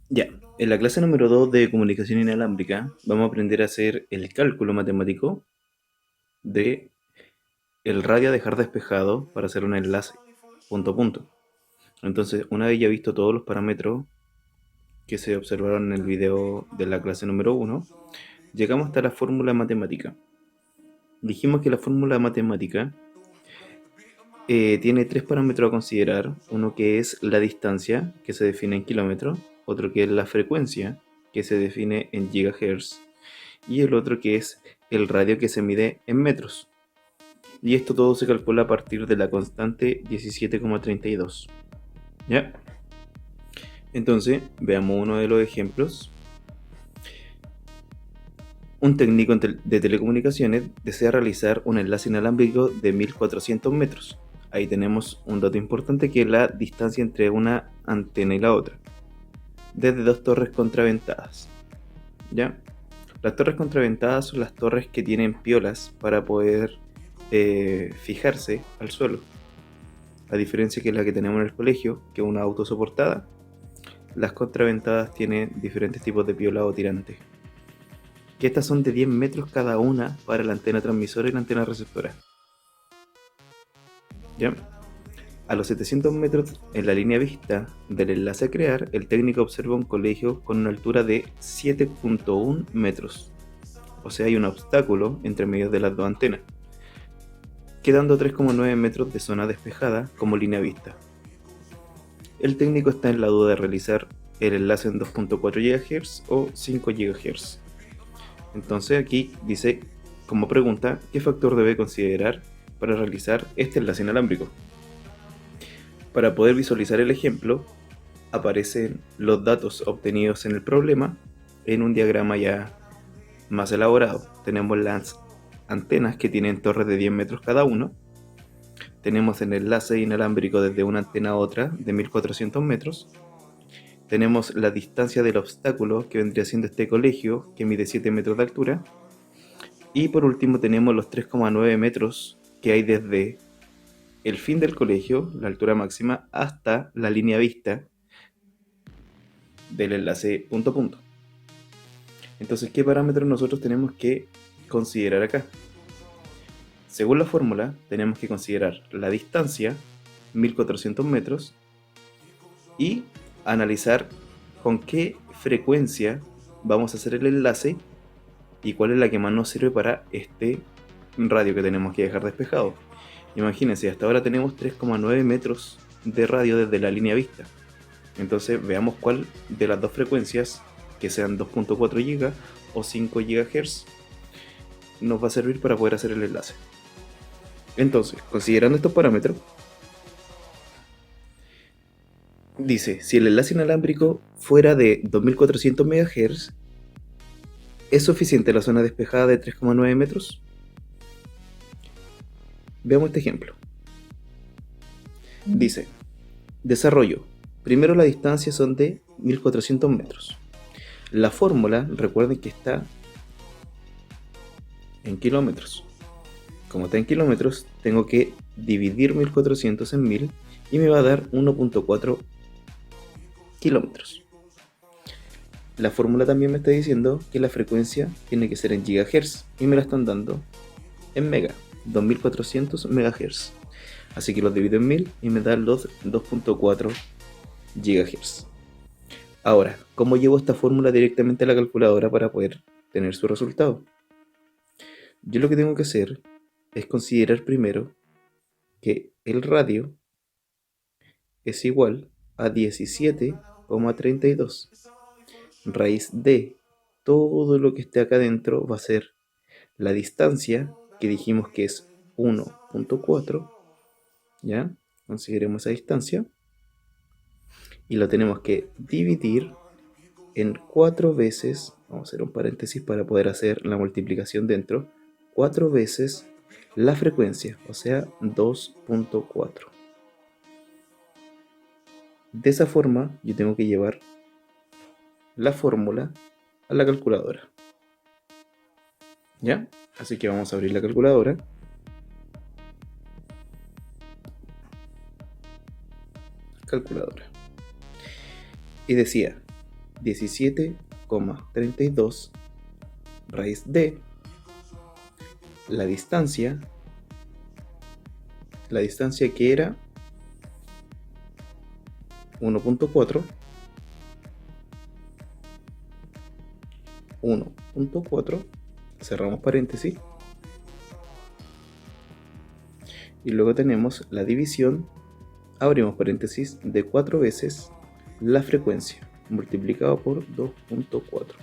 Ya, en la clase número 2 de comunicación inalámbrica vamos a aprender a hacer el cálculo matemático de el radio a dejar despejado para hacer un enlace punto a punto. Entonces, una vez ya visto todos los parámetros que se observaron en el video de la clase número uno, llegamos hasta la fórmula matemática. Dijimos que la fórmula matemática tiene tres parámetros a considerar. Uno que es la distancia, que se define en kilómetros. Otro que es la frecuencia, que se define en gigahertz. Y el otro que es el radio, que se mide en metros. Y esto todo se calcula a partir de la constante 17,32. ¿Ya? Entonces, veamos uno de los ejemplos. Un técnico de telecomunicaciones desea realizar un enlace inalámbrico de 1400 metros. Ahí tenemos un dato importante, que es la distancia entre una antena y la otra, desde dos torres contraventadas. ¿Ya? Las torres contraventadas son las torres que tienen piolas para poder fijarse al suelo. A diferencia que la que tenemos en el colegio, que es una autosoportada, las contraventadas tienen diferentes tipos de piola o tirantes. Que estas son de 10 metros cada una para la antena transmisora y la antena receptora. ¿Ya? A los 700 metros en la línea vista del enlace a crear, el técnico observa un colegio con una altura de 7,1 metros. O sea, hay un obstáculo entre medio de las dos antenas, quedando 3,9 metros de zona despejada como línea vista. El técnico está en la duda de realizar el enlace en 2,4 GHz o 5 GHz. Entonces aquí dice, como pregunta, ¿qué factor debe considerar para realizar este enlace inalámbrico? Para poder visualizar el ejemplo, aparecen los datos obtenidos en el problema en un diagrama ya más elaborado. Tenemos las antenas, que tienen torres de 10 metros cada uno. Tenemos el enlace inalámbrico desde una antena a otra de 1400 metros. Tenemos la distancia del obstáculo, que vendría siendo este colegio, que mide 7 metros de altura. Y por último tenemos los 3,9 metros que hay desde el fin del colegio, la altura máxima, hasta la línea vista del enlace punto a punto. Entonces, ¿qué parámetros nosotros tenemos que considerar acá? Según la fórmula, tenemos que considerar la distancia, 1400 metros, y analizar con qué frecuencia vamos a hacer el enlace y cuál es la que más nos sirve para este radio que tenemos que dejar despejado. Imagínense, hasta ahora tenemos 3,9 metros de radio desde la línea vista. Entonces veamos cuál de las dos frecuencias, que sean 2,4 GHz o 5 GHz, nos va a servir para poder hacer el enlace. Entonces, considerando estos parámetros, dice, si el enlace inalámbrico fuera de 2400 MHz, ¿es suficiente la zona despejada de 3,9 metros? Veamos este ejemplo. Dice, desarrollo. Primero, la distancia son de 1400 metros. La fórmula, recuerden que está en kilómetros. Como está en kilómetros, tengo que dividir 1400 en 1000 y me va a dar 1,4 kilómetros. La fórmula también me está diciendo que la frecuencia tiene que ser en gigahertz y me la están dando en mega, 2400 megahertz. Así que los divido en 1000 y me da los 2,4 gigahertz. Ahora, ¿cómo llevo esta fórmula directamente a la calculadora para poder tener su resultado? Yo lo que tengo que hacer es considerar primero que el radio es igual a 17,32. Raíz de todo lo que esté acá adentro va a ser la distancia, que dijimos que es 1,4. ¿Ya? Consideremos esa distancia. Y lo tenemos que dividir en 4 veces. Vamos a hacer un paréntesis para poder hacer la multiplicación dentro. 4 veces la frecuencia, o sea, 2,4. De esa forma, yo tengo que llevar la fórmula a la calculadora. ¿Ya? Así que vamos a abrir la calculadora. Calculadora. Y decía 17,32 raíz de la distancia que era 1.4, cerramos paréntesis, y luego tenemos la división, abrimos paréntesis, de 4 veces la frecuencia multiplicado por 2.4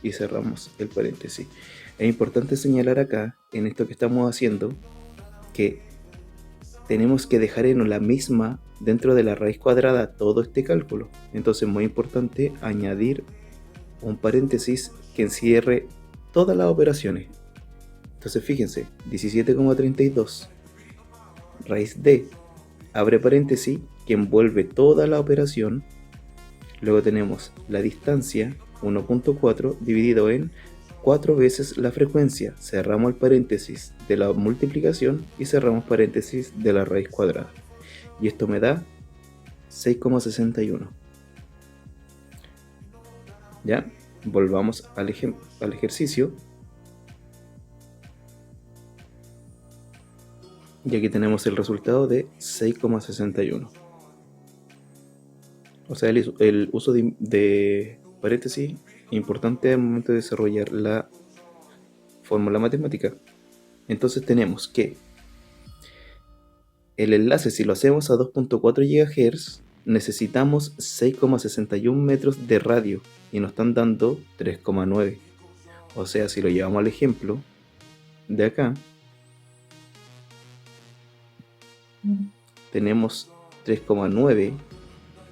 y cerramos el paréntesis. Es importante señalar acá, en esto que estamos haciendo, que tenemos que dejar en la misma, dentro de la raíz cuadrada, todo este cálculo. Entonces es muy importante añadir un paréntesis que encierre todas las operaciones. Entonces fíjense, 17,32 raíz de, abre paréntesis, que envuelve toda la operación. Luego tenemos la distancia, 1.4, dividido en 4 veces la frecuencia. Cerramos el paréntesis de la multiplicación y cerramos paréntesis de la raíz cuadrada. Y esto me da 6,61. ¿Ya? Volvamos al ejercicio. Y aquí tenemos el resultado de 6,61. O sea, el uso de paréntesis importante al momento de desarrollar la fórmula matemática. Entonces tenemos que el enlace, si lo hacemos a 2.4 GHz, necesitamos 6,61 metros de radio y nos están dando 3,9. O sea, si lo llevamos al ejemplo de acá, tenemos 3,9,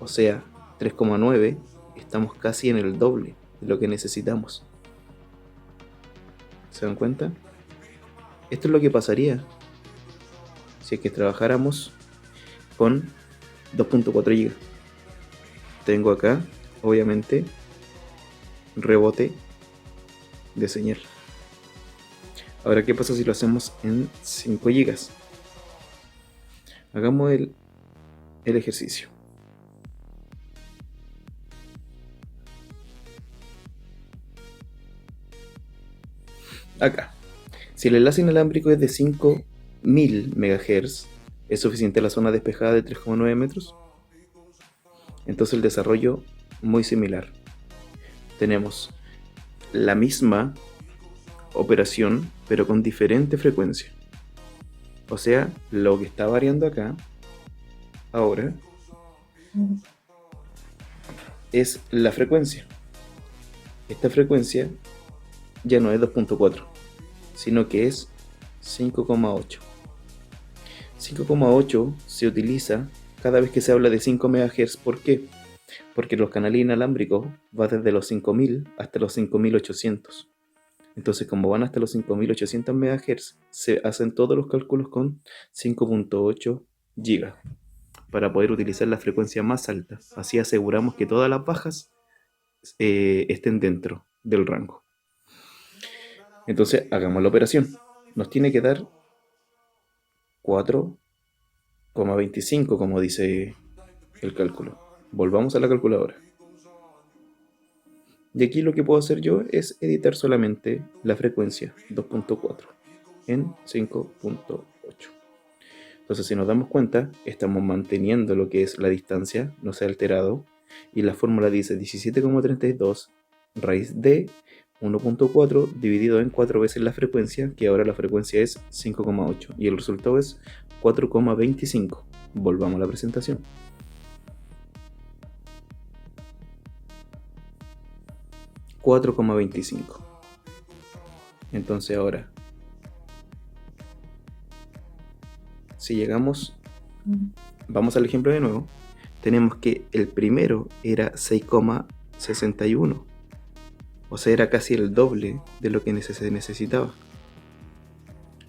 o sea, 3,9, estamos casi en el doble de lo que necesitamos. ¿Se dan cuenta? Esto es lo que pasaría si es que trabajáramos con 2.4 GB. Tengo acá, obviamente, rebote de señal. Ahora, ¿qué pasa si lo hacemos en 5 GB? Hagamos el ejercicio. Acá, si el enlace inalámbrico es de 5000 MHz, ¿es suficiente la zona despejada de 3,9 metros? Entonces el desarrollo muy similar. Tenemos la misma operación, pero con diferente frecuencia. O sea, lo que está variando acá ahora es la frecuencia. Esta frecuencia ya no es 2.4, sino que es 5,8. 5,8 se utiliza cada vez que se habla de 5 MHz. ¿Por qué? Porque los canales inalámbricos van desde los 5000 hasta los 5800. Entonces, como van hasta los 5800 MHz, se hacen todos los cálculos con 5.8 GB para poder utilizar la frecuencia más alta. Así aseguramos que todas las bajas estén dentro del rango. Entonces, hagamos la operación. Nos tiene que dar 4,25, como dice el cálculo. Volvamos a la calculadora. Y aquí lo que puedo hacer yo es editar solamente la frecuencia 2.4 en 5.8. Entonces, si nos damos cuenta, estamos manteniendo lo que es la distancia, no se ha alterado, y la fórmula dice 17,32 raíz de 1.4 dividido en 4 veces la frecuencia, que ahora la frecuencia es 5,8, y el resultado es 4,25. Volvamos a la presentación. $4,25. Entonces ahora, si llegamos, vamos al ejemplo de nuevo, tenemos que el primero era 6,61, o sea, era casi el doble de lo que se necesitaba.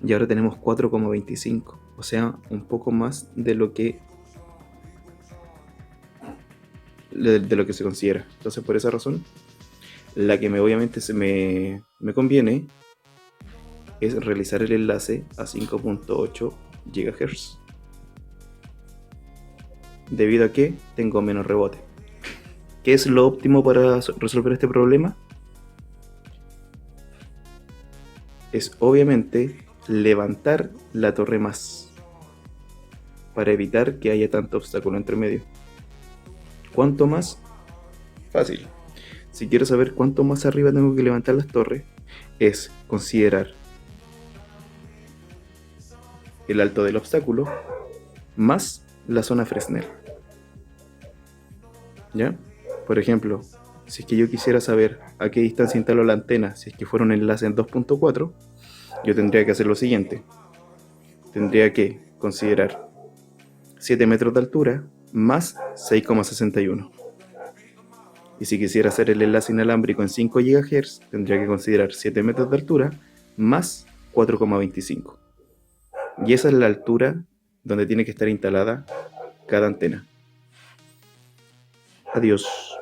Y ahora tenemos 4,25, o sea, un poco más de lo que se considera. Entonces, por esa razón, la que obviamente me conviene es realizar el enlace a 5.8 GHz, debido a que tengo menos rebote. ¿Qué es lo óptimo para resolver este problema? Es obviamente levantar la torre más, para evitar que haya tanto obstáculo entre medio. ¿Cuánto más? Fácil. Si quiero saber cuánto más arriba tengo que levantar las torres, es considerar el alto del obstáculo más la zona Fresnel. ¿Ya? Por ejemplo, si es que yo quisiera saber a qué distancia instalo la antena, si es que fuera un enlace en 2.4, yo tendría que hacer lo siguiente. Tendría que considerar 7 metros de altura más 6,61. Y si quisiera hacer el enlace inalámbrico en 5 GHz, tendría que considerar 7 metros de altura más 4,25. Y esa es la altura donde tiene que estar instalada cada antena. Adiós.